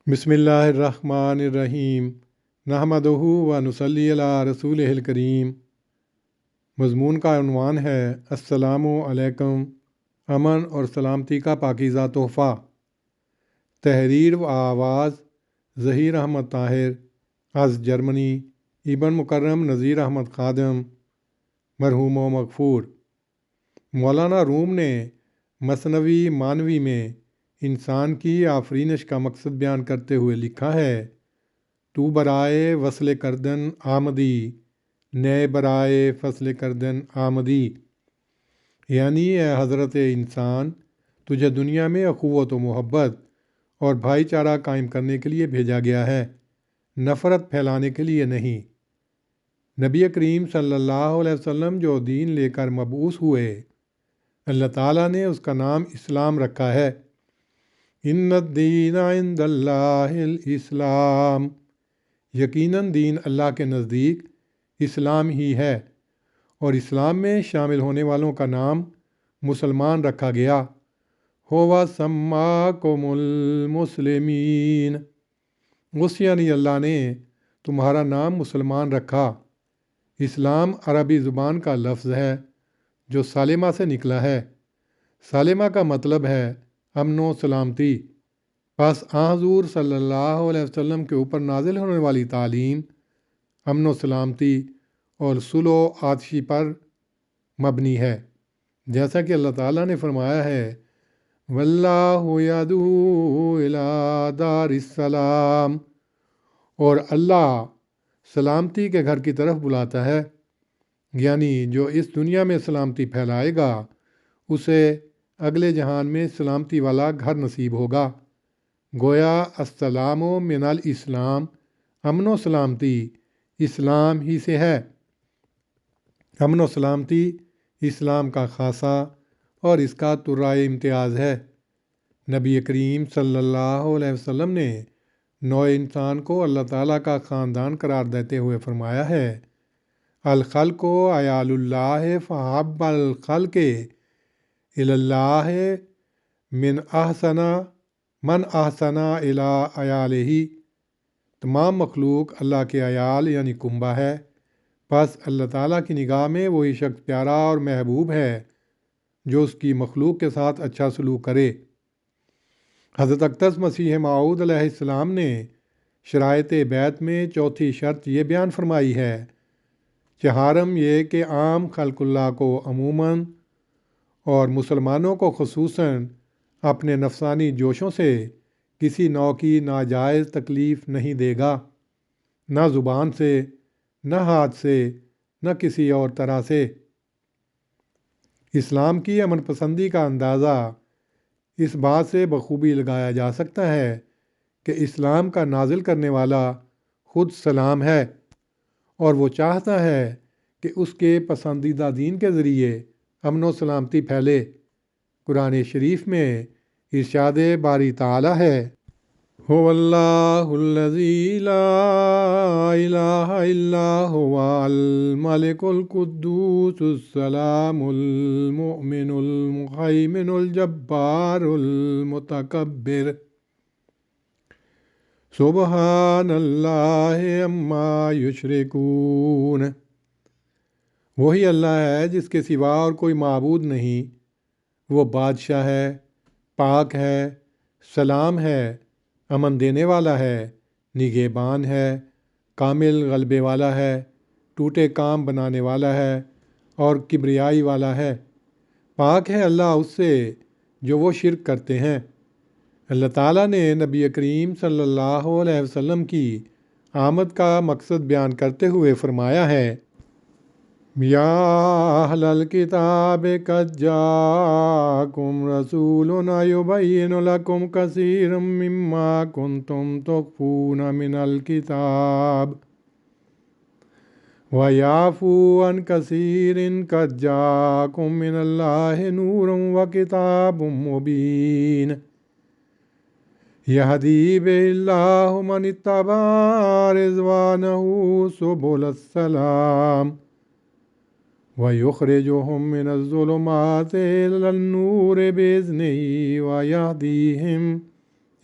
بسم اللہ الرحمن الرحیم نحمدہ و نصلی علی رسولہ الکریم۔ مضمون کا عنوان ہے السلام علیکم، امن اور سلامتی کا پاکیزہ تحفہ۔ تحریر و آواز ظہیر احمد طاہر، از جرمنی ابن مکرم نذیر احمد خادم، مرحوم و مغفور۔ مولانا روم نے مثنوی معنوی میں انسان کی آفرینش کا مقصد بیان کرتے ہوئے لکھا ہے: تو برائے وصل کردن آمدی، نئے برائے فصل کردن آمدی۔ یعنی اے حضرت انسان، تجھے دنیا میں اخوت و محبت اور بھائی چارہ قائم کرنے کے لیے بھیجا گیا ہے، نفرت پھیلانے کے لیے نہیں۔ نبی کریم صلی اللہ علیہ وسلم جو دین لے کر مبعوث ہوئے، اللہ تعالیٰ نے اس کا نام اسلام رکھا ہے۔ ان الدین عند اللہ الاسلام، یقیناً دین اللہ کے نزدیک اسلام ہی ہے، اور اسلام میں شامل ہونے والوں کا نام مسلمان رکھا گیا۔ ہوا سماکم المسلمین، اس یعنی اللہ نے تمہارا نام مسلمان رکھا۔ اسلام عربی زبان کا لفظ ہے جو سالمہ سے نکلا ہے۔ سالمہ کا مطلب ہے امن و سلامتی۔ پس حضور صلی اللہ علیہ وسلم کے اوپر نازل ہونے والی تعلیم امن و سلامتی اور صلح و آتشی پر مبنی ہے، جیسا کہ اللہ تعالیٰ نے فرمایا ہے: واللہ یدعو الی دار السلام، اور اللہ سلامتی کے گھر کی طرف بلاتا ہے، یعنی جو اس دنیا میں سلامتی پھیلائے گا اسے اگلے جہان میں سلامتی والا گھر نصیب ہوگا۔ گویا السلام من الاسلام، امن و سلامتی اسلام ہی سے ہے۔ امن و سلامتی اسلام کا خاصہ اور اس کا ترائے امتیاز ہے۔ نبی کریم صلی اللہ علیہ وسلم نے نوع انسان کو اللہ تعالیٰ کا خاندان قرار دیتے ہوئے فرمایا ہے: الخلق عیال اللہ فحب الخلق الی اللہ من احسن الی عیالہ، تمام مخلوق اللہ کے عیال یعنی کنبہ ہے، پس اللہ تعالیٰ کی نگاہ میں وہی شخص پیارا اور محبوب ہے جو اس کی مخلوق کے ساتھ اچھا سلوک کرے۔ حضرت اقدس مسیح موعود علیہ السلام نے شرائط بیعت میں چوتھی شرط یہ بیان فرمائی ہے: چہارم یہ کہ عام خلق اللہ کو عموماً اور مسلمانوں کو خصوصاً اپنے نفسانی جوشوں سے کسی نوع کی ناجائز تکلیف نہیں دے گا، نہ زبان سے، نہ ہاتھ سے، نہ کسی اور طرح سے۔ اسلام کی امن پسندی کا اندازہ اس بات سے بخوبی لگایا جا سکتا ہے کہ اسلام کا نازل کرنے والا خود سلام ہے، اور وہ چاہتا ہے کہ اس کے پسندیدہ دین کے ذریعے امن و سلامتی پھیلے۔ قرآن شریف میں ارشاد باری تعالیٰ ہے: هو اللہ الذی لا الہ الا هو الملک القدوس السلام المؤمن المہیمن الجبار المتکبر، سبحان اللہ عما یشرکون۔ وہی اللہ ہے جس کے سوا اور کوئی معبود نہیں، وہ بادشاہ ہے، پاک ہے، سلام ہے، امن دینے والا ہے، نگہبان ہے، کامل غلبے والا ہے، ٹوٹے کام بنانے والا ہے اور کبریائی والا ہے۔ پاک ہے اللہ اس سے جو وہ شرک کرتے ہیں۔ اللہ تعالیٰ نے نبی کریم صلی اللہ علیہ وسلم کی آمد کا مقصد بیان کرتے ہوئے فرمایا ہے: یا اہل الکتاب قد جاءکم رسولنا یبین لکم کثیرا مما کنتم تخفون من الکتاب ویعفو عن کثیر قد جاءکم من اللہ نور وکتاب مبین، یہدی بہ اللہ من اتبع رضوانہ سبل السلام وَيُخْرِجُهُم مِّنَ الظُّلُمَاتِ إِلَى النُّورِ بِإِذْنِهِ وَيَهْدِيهِمْ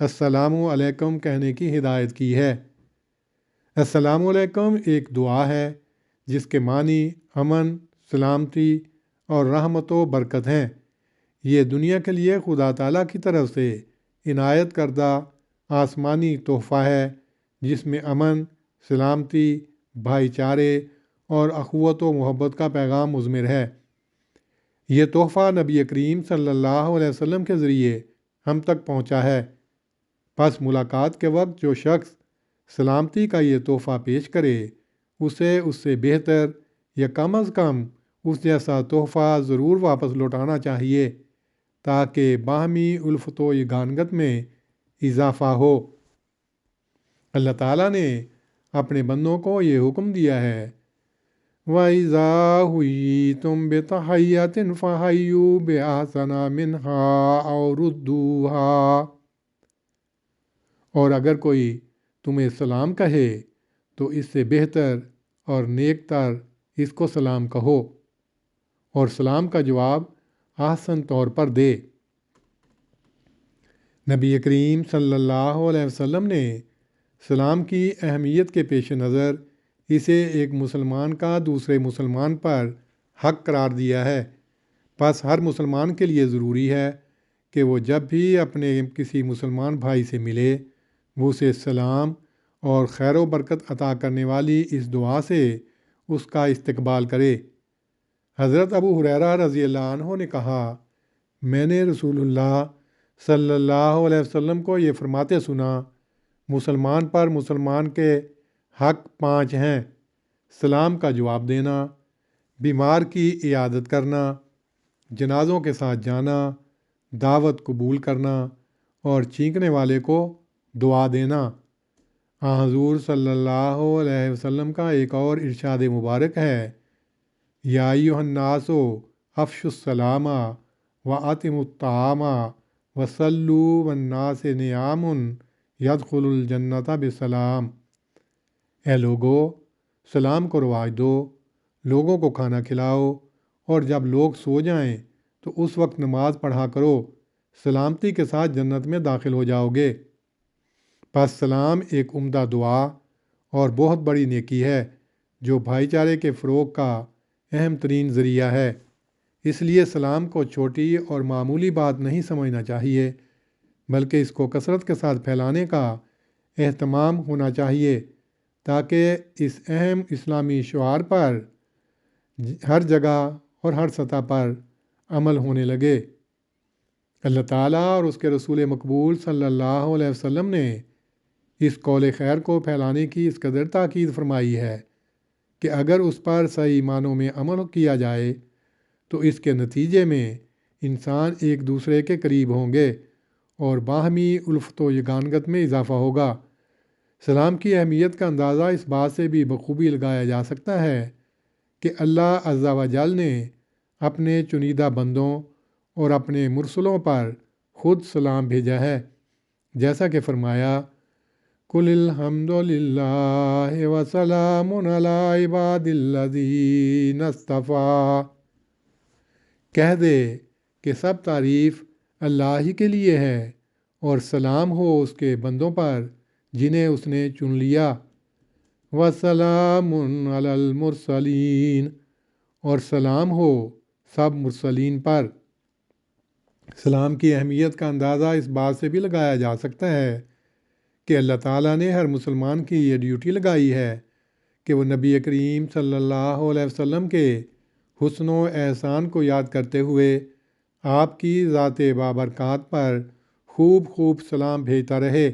السلام علیکم کہنے کی ہدایت کی ہے۔ السلام علیکم ایک دعا ہے جس کے معنی امن، سلامتی اور رحمت و برکت ہیں۔ یہ دنیا کے لیے خدا تعالیٰ کی طرف سے عنایت کردہ آسمانی تحفہ ہے جس میں امن، سلامتی، بھائی چارے اور اخوت و محبت کا پیغام مضمر ہے۔ یہ تحفہ نبی کریم صلی اللہ علیہ وسلم کے ذریعے ہم تک پہنچا ہے۔ پس ملاقات کے وقت جو شخص سلامتی کا یہ تحفہ پیش کرے اسے اس سے بہتر یا کم از کم اس جیسا تحفہ ضرور واپس لوٹانا چاہیے تاکہ باہمی الفت و یگانگت میں اضافہ ہو۔ اللہ تعالیٰ نے اپنے بندوں کو یہ حکم دیا ہے وَإِذَا حُيِّيتُم بِتَحِيَّةٍ فَحَيُّوا بِأَحْسَنَ مِنْهَا أَوْ رُدُّوهَا، اور اگر کوئی تمہیں سلام کہے تو اس سے بہتر اور نیک تر اس کو سلام کہو اور سلام کا جواب احسن طور پر دے۔ نبی کریم صلی اللہ علیہ وسلم نے سلام کی اہمیت کے پیش نظر اسے ایک مسلمان کا دوسرے مسلمان پر حق قرار دیا ہے۔ پس ہر مسلمان کے لیے ضروری ہے کہ وہ جب بھی اپنے کسی مسلمان بھائی سے ملے وہ اسے سلام اور خیر و برکت عطا کرنے والی اس دعا سے اس کا استقبال کرے۔ حضرت ابو ہریرہ رضی اللہ عنہ نے کہا، میں نے رسول اللہ صلی اللہ علیہ وسلم کو یہ فرماتے سنا، مسلمان پر مسلمان کے حق 5 ہیں: سلام کا جواب دینا، بیمار کی عیادت کرنا، جنازوں کے ساتھ جانا، دعوت قبول کرنا اور چینکنے والے کو دعا دینا۔ حضور صلی اللہ علیہ وسلم کا ایک اور ارشاد مبارک ہے، یا ایھا الناس افشوا السلام واتموا الطعام وصلوا والناس نیام یدخل الجنۃ بسلام۔ اے لوگو، سلام کو رواج دو، لوگوں کو کھانا کھلاؤ اور جب لوگ سو جائیں تو اس وقت نماز پڑھا کرو، سلامتی کے ساتھ جنت میں داخل ہو جاؤ گے۔ پس سلام ایک عمدہ دعا اور بہت بڑی نیکی ہے جو بھائی چارے کے فروغ کا اہم ترین ذریعہ ہے۔ اس لیے سلام کو چھوٹی اور معمولی بات نہیں سمجھنا چاہیے بلکہ اس کو کثرت کے ساتھ پھیلانے کا اہتمام ہونا چاہیے تاکہ اس اہم اسلامی شعار پر ہر جگہ اور ہر سطح پر عمل ہونے لگے۔ اللہ تعالیٰ اور اس کے رسول مقبول صلی اللہ علیہ وسلم نے اس قول خیر کو پھیلانے کی اس قدر تاکید فرمائی ہے کہ اگر اس پر صحیح معنوں میں عمل کیا جائے تو اس کے نتیجے میں انسان ایک دوسرے کے قریب ہوں گے اور باہمی الفت و یگانگت میں اضافہ ہوگا۔ سلام کی اہمیت کا اندازہ اس بات سے بھی بخوبی لگایا جا سکتا ہے کہ اللہ عز و جل نے اپنے چنیدہ بندوں اور اپنے مرسلوں پر خود سلام بھیجا ہے، جیسا کہ فرمایا قُلِ الْحَمْدُ لِلَّهِ وَسَلَامٌ عَلَىٰ عِبَادِ الَّذِينَ اصْطَفَىٰ۔ کہہ دے کہ سب تعریف اللہ ہی کے لیے ہے اور سلام ہو اس کے بندوں پر جنہیں اس نے چن لیا۔ وَسَلَامٌ عَلَى الْمُرْسَلِينَ، اور سلام ہو سب مرسلین پر۔ سلام کی اہمیت کا اندازہ اس بات سے بھی لگایا جا سکتا ہے کہ اللہ تعالیٰ نے ہر مسلمان کی یہ ڈیوٹی لگائی ہے کہ وہ نبی کریم صلی اللہ علیہ وسلم کے حسن و احسان کو یاد کرتے ہوئے آپ کی ذات بابرکات پر خوب خوب سلام بھیجتا رہے۔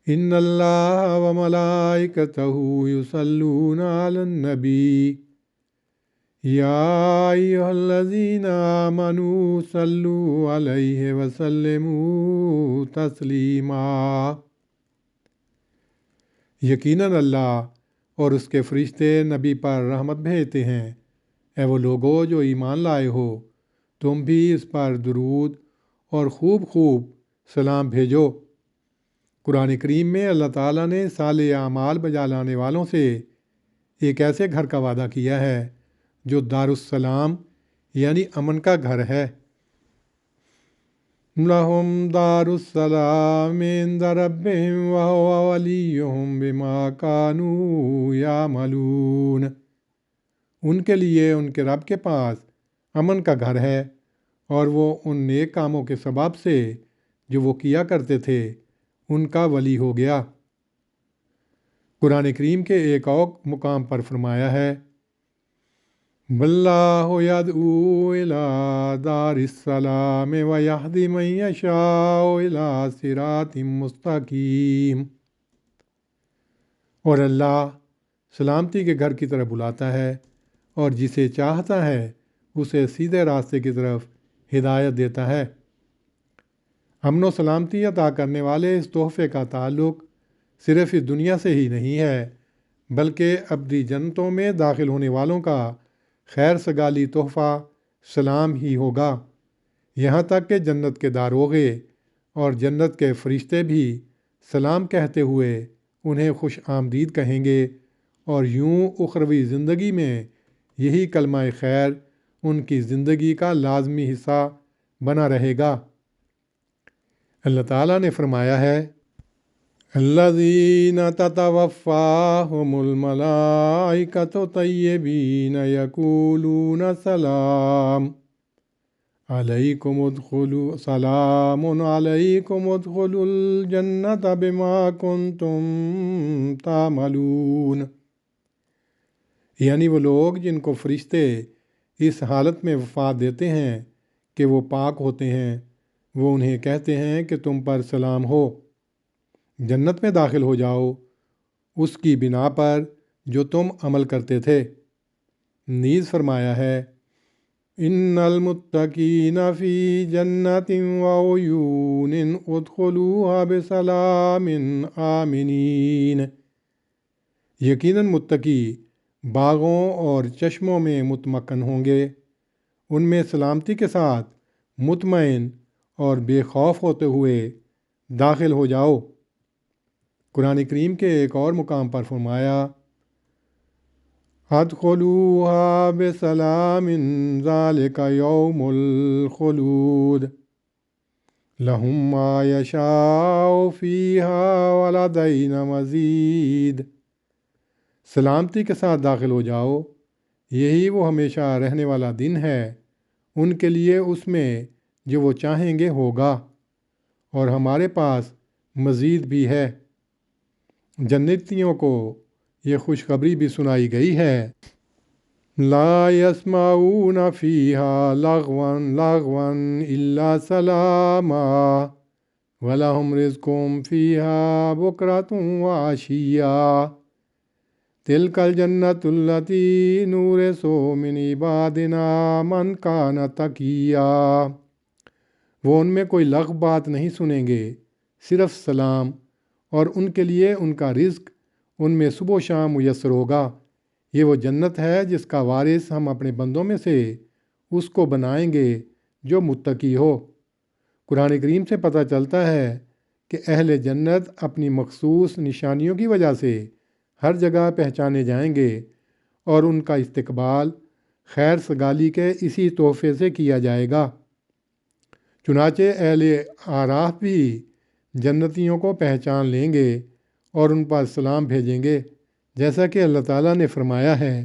ان اللہ و ملائکتہ یصلون علی النبی یا ایھا الذین آمنوا صلوا علیہ وسلموا تسلیما۔ یقیناً اللہ اور اس کے فرشتے نبی پر رحمت بھیجتے ہیں۔ اے وہ لوگو جو ایمان لائے ہو، تم بھی اس پر درود اور خوب خوب سلام بھیجو۔ قرآن کریم میں اللہ تعالیٰ نے صالح اعمال بجا لانے والوں سے ایک ایسے گھر کا وعدہ کیا ہے جو دارالسلام یعنی امن کا گھر ہے۔ لہم دار السلام عند ربہم وہو ولیہم بما کانوا یعملون۔ ان کے لیے ان کے رب کے پاس امن کا گھر ہے، اور وہ ان نیک کاموں کے سبب سے جو وہ کیا کرتے تھے ان کا ولی ہو گیا۔ قرآن کریم کے ایک اور مقام پر فرمایا ہے واللہ یدعو الی دار السلام ویہدی من یشاء الی صراط مستقیم۔ اور اللہ سلامتی کے گھر کی طرف بلاتا ہے اور جسے چاہتا ہے اسے سیدھے راستے کی طرف ہدایت دیتا ہے۔ امن و سلامتی عطا کرنے والے اس تحفے کا تعلق صرف اس دنیا سے ہی نہیں ہے، بلکہ ابدی جنتوں میں داخل ہونے والوں کا خیر سگالی تحفہ سلام ہی ہوگا، یہاں تک کہ جنت کے داروغے اور جنت کے فرشتے بھی سلام کہتے ہوئے انہیں خوش آمدید کہیں گے، اور یوں اخروی زندگی میں یہی کلمہ خیر ان کی زندگی کا لازمی حصہ بنا رہے گا۔ اللہ تعالیٰ نے فرمایا ہے الذین تتوفاہم الملائکۃ طیبین یقولون سلام علیکم ادخلوا الجنۃ بما کنتم تعملون۔ یعنی وہ لوگ جن کو فرشتے اس حالت میں وفات دیتے ہیں کہ وہ پاک ہوتے ہیں، وہ انہیں کہتے ہیں کہ تم پر سلام ہو، جنت میں داخل ہو جاؤ اس کی بنا پر جو تم عمل کرتے تھے۔ نیز فرمایا ہے ان المتقین فی جنت وعیون ادخلوها بسلام آمنین۔ یقیناً متقی باغوں اور چشموں میں متمکن ہوں گے، ان میں سلامتی کے ساتھ مطمئن اور بے خوف ہوتے ہوئے داخل ہو جاؤ۔ قرآن کریم کے ایک اور مقام پر فرمایا ادخلوها بسلام ذالک یوم الخلود لہم ما یشاء فیہا ولدینا مزید۔ سلامتی کے ساتھ داخل ہو جاؤ، یہی وہ ہمیشہ رہنے والا دن ہے، ان کے لیے اس میں جو وہ چاہیں گے ہوگا، اور ہمارے پاس مزید بھی ہے۔ جنتیوں کو یہ خوشخبری بھی سنائی گئی ہے لا یسمعون فیہا لغوا الا سلاما ولہم رزقہم فیہا بکرۃ وعشیا تلک الجنۃ التی نورث من عبادنا من کان تقیا۔ وہ ان میں کوئی لغو بات نہیں سنیں گے، صرف سلام، اور ان کے لیے ان کا رزق ان میں صبح و شام میسر ہوگا۔ یہ وہ جنت ہے جس کا وارث ہم اپنے بندوں میں سے اس کو بنائیں گے جو متقی ہو۔ قرآن کریم سے پتہ چلتا ہے کہ اہل جنت اپنی مخصوص نشانیوں کی وجہ سے ہر جگہ پہچانے جائیں گے، اور ان کا استقبال خیر سگالی کے اسی تحفے سے کیا جائے گا۔ چنانچہ اہل اعراف بھی جنتیوں کو پہچان لیں گے اور ان پر سلام بھیجیں گے، جیسا کہ اللہ تعالیٰ نے فرمایا ہے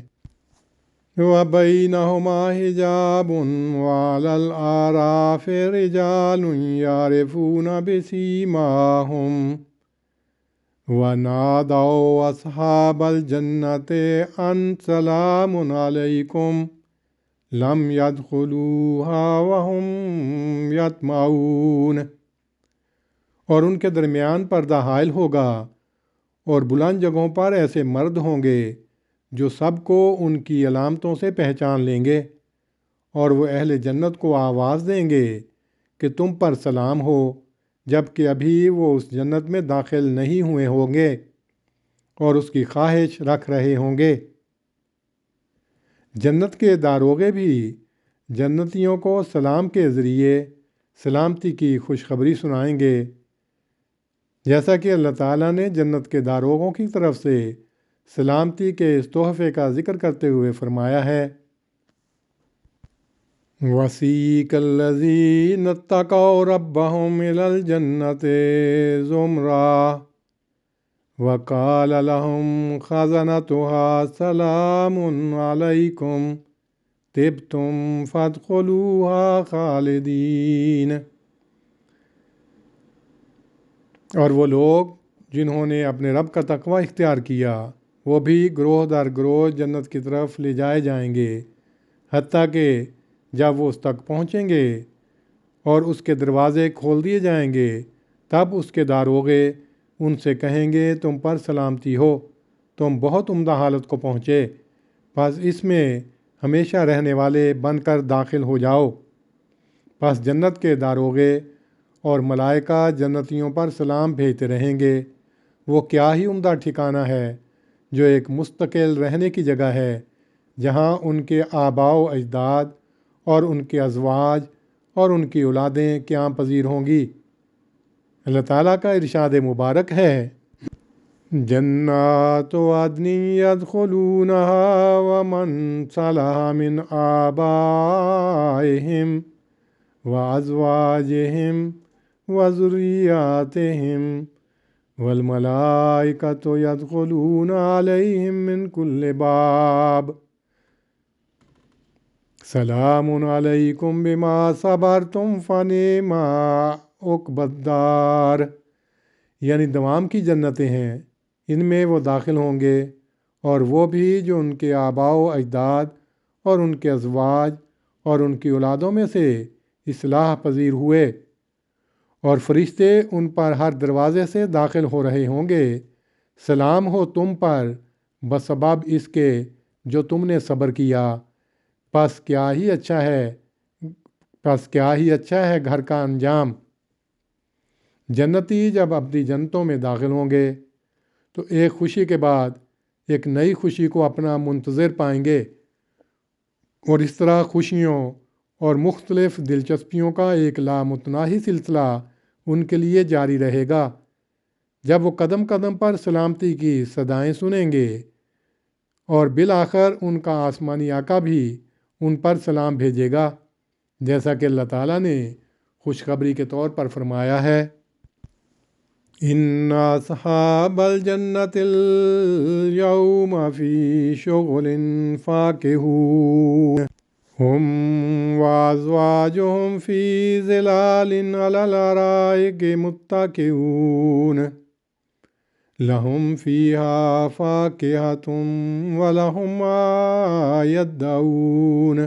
وَبَيْنَهُمَا حِجَابٌ وَعَلَى الْأَعْرَافِ رِجَالٌ يَعْرِفُونَ بِسِيمَاهُمْ وَنَادَوْا أَصْحَابَ الْجَنَّةِ أَنْ سَلَامٌ عَلَيْكُمْ لَمْ يَدْخُلُوهَا وَهُمْ يَطْمَعُونَ۔ اور ان کے درمیان پردہ حائل ہوگا، اور بلند جگہوں پر ایسے مرد ہوں گے جو سب کو ان کی علامتوں سے پہچان لیں گے، اور وہ اہل جنت کو آواز دیں گے کہ تم پر سلام ہو، جب کہ ابھی وہ اس جنت میں داخل نہیں ہوئے ہوں گے اور اس کی خواہش رکھ رہے ہوں گے۔ جنت کے داروغے بھی جنتیوں کو سلام کے ذریعے سلامتی کی خوشخبری سنائیں گے، جیسا کہ اللہ تعالیٰ نے جنت کے داروغوں کی طرف سے سلامتی کے اس تحفے کا ذکر کرتے ہوئے فرمایا ہے وسیق الذین اتقوا ربهم الی الجنۃ زمرا وقال لهم خزنتها سلام علیکم طبتم فادخلوها خالدین۔ اور وہ لوگ جنہوں نے اپنے رب کا تقوی اختیار کیا وہ بھی گروہ در گروہ جنت کی طرف لے جائے جائیں گے، حتیٰ کہ جب وہ اس تک پہنچیں گے اور اس کے دروازے کھول دیے جائیں گے تب اس کے داروغے ان سے کہیں گے تم پر سلامتی ہو، تم بہت عمدہ حالت کو پہنچے، پس اس میں ہمیشہ رہنے والے بن کر داخل ہو جاؤ۔ پس جنت کے داروغے اور ملائکہ جنتیوں پر سلام بھیجتے رہیں گے۔ وہ کیا ہی عمدہ ٹھکانہ ہے جو ایک مستقل رہنے کی جگہ ہے، جہاں ان کے آباء و اجداد اور ان کے ازواج اور ان کی اولادیں قیام پذیر ہوں گی۔ اللہ تعالیٰ کا ارشاد مبارک ہے، جنات عدن يدخلونها ومن صلح من آبائهم وأزواجهم وذرياتهم والملائكة يدخلون عليهم من كل باب سلام علیکم بما صبرتم فنعم عقبی الدار۔ یعنی دوام کی جنتیں ہیں، ان میں وہ داخل ہوں گے، اور وہ بھی جو ان کے آباء و اجداد اور ان کے ازواج اور ان کی اولادوں میں سے اصلاح پذیر ہوئے، اور فرشتے ان پر ہر دروازے سے داخل ہو رہے ہوں گے۔ سلام ہو تم پر بسبب اس کے جو تم نے صبر کیا، پس کیا ہی اچھا ہے گھر کا انجام۔ جنتی جب ابدی جنتوں میں داخل ہوں گے تو ایک خوشی کے بعد ایک نئی خوشی کو اپنا منتظر پائیں گے، اور اس طرح خوشیوں اور مختلف دلچسپیوں کا ایک لامتناہی سلسلہ ان کے لیے جاری رہے گا۔ جب وہ قدم قدم پر سلامتی کی صدائیں سنیں گے، اور بالآخر ان کا آسمانی آقا بھی ان پر سلام بھیجے گا، جیسا کہ اللہ تعالیٰ نے خوشخبری کے طور پر فرمایا ہے، ان اصحاب الجنۃ اليوم فی شغل فاکہون ہم وازواجہم فی ظلال علی الارائک متکئون لہم فیہا فاکہۃ ولہم ما یدعون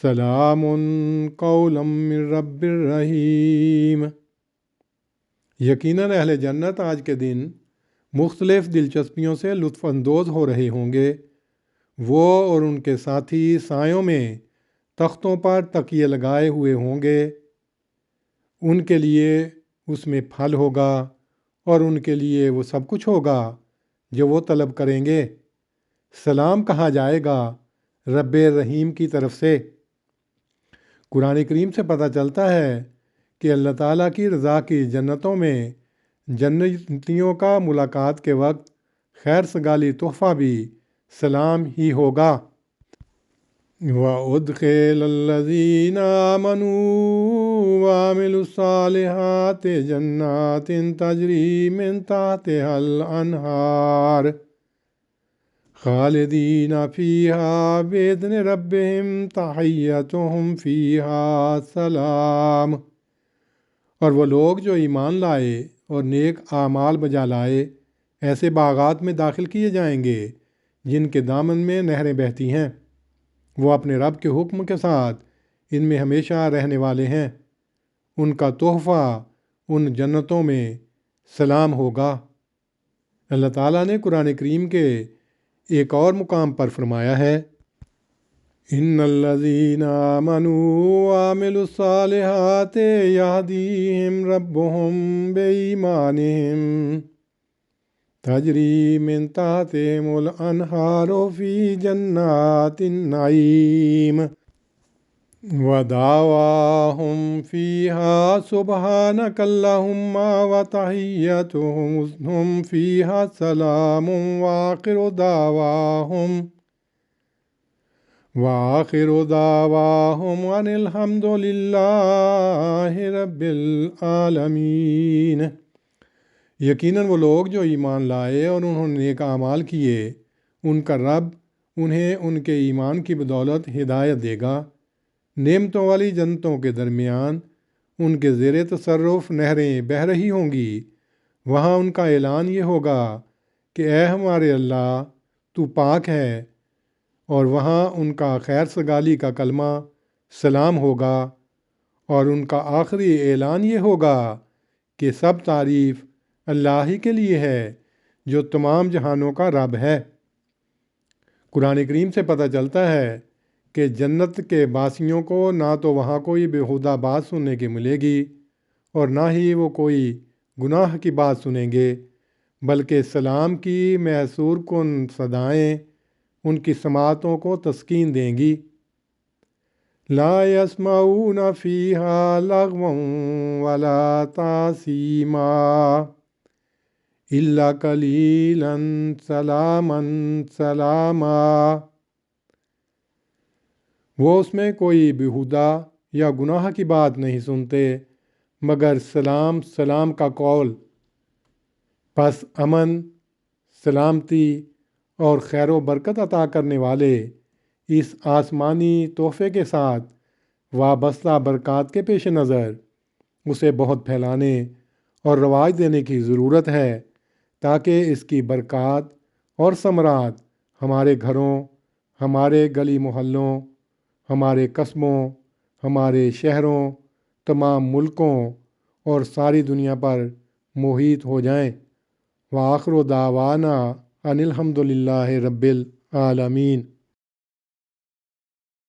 سلام قولا من رب الرحیم۔ یقیناً اہل جنت آج کے دن مختلف دلچسپیوں سے لطف اندوز ہو رہے ہوں گے۔ وہ اور ان کے ساتھی سایوں میں تختوں پر تکیے لگائے ہوئے ہوں گے، ان کے لیے اس میں پھل ہوگا اور ان کے لیے وہ سب کچھ ہوگا جو وہ طلب کریں گے۔ سلام کہا جائے گا رب رحیم کی طرف سے۔ قرآن کریم سے پتہ چلتا ہے کہ اللہ تعالیٰ کی رضا کی جنتوں میں جنتیوں کا ملاقات کے وقت خیر سگالی تحفہ بھی سلام ہی ہوگا۔ وَأُدْخِلَ الَّذِينَ آمَنُوا وَعَمِلُوا الصَّالِحَاتِ جَنَّاتٍ تَجْرِي مِن تَحْتِهَا الْأَنْهَارُ خَالِدِينَ فِيهَا بِإِذْنِ رَبِّهِمْ تَحِيَّتُهُمْ فِيهَا سَلَامٌ۔ اور وہ لوگ جو ایمان لائے اور نیک اعمال بجا لائے ایسے باغات میں داخل کیے جائیں گے جن کے دامن میں نہریں بہتی ہیں، وہ اپنے رب کے حکم کے ساتھ ان میں ہمیشہ رہنے والے ہیں، ان کا تحفہ ان جنتوں میں سلام ہوگا۔ اللہ تعالیٰ نے قرآن کریم کے ایک اور مقام پر فرمایا ہے، ان الذین آمنوا وعملوا الصالحات یہدیہم ربہم بایمانہم تجری من تحتہم الانہار فی جنات النعیم ودعواہم فیہا سبحانک اللہم وتحیتہم فیہا سلام وآخر دعواہم وآخر دعواہم ان الحمد للہ رب العالمین۔ یقیناً وہ لوگ جو ایمان لائے اور انہوں نے نیک اعمال کیے، ان کا رب انہیں ان کے ایمان کی بدولت ہدایت دے گا۔ نعمتوں والی جنتوں کے درمیان ان کے زیر تصرف نہریں بہہ رہی ہوں گی۔ وہاں ان کا اعلان یہ ہوگا کہ اے ہمارے اللہ، تو پاک ہے، اور وہاں ان کا خیر سگالی کا کلمہ سلام ہوگا، اور ان کا آخری اعلان یہ ہوگا کہ سب تعریف اللہ ہی کے لیے ہے جو تمام جہانوں کا رب ہے۔ قرآن کریم سے پتہ چلتا ہے کہ جنت کے باسیوں کو نہ تو وہاں کوئی بیہودہ بات سننے کی ملے گی اور نہ ہی وہ کوئی گناہ کی بات سنیں گے، بلکہ سلام کی محصور کن صدائیں ان کی سماعتوں کو تسکین دیں گی۔ لا یسمعون فیہا لغوا ولا تاثیما الا قلیلا سلاما سلاما۔ وہ اس میں کوئی بیہودہ یا گناہ کی بات نہیں سنتے مگر سلام سلام کا قول۔ پس امن، سلامتی اور خیر و برکت عطا کرنے والے اس آسمانی تحفے کے ساتھ وابستہ برکات کے پیش نظر اسے بہت پھیلانے اور رواج دینے کی ضرورت ہے، تاکہ اس کی برکات اور ثمرات ہمارے گھروں، ہمارے گلی محلوں، ہمارے قصبوں، ہمارے شہروں، تمام ملکوں اور ساری دنیا پر محیط ہو جائیں۔ وآخر دعوانا ان الحمد للہ رب العالمین۔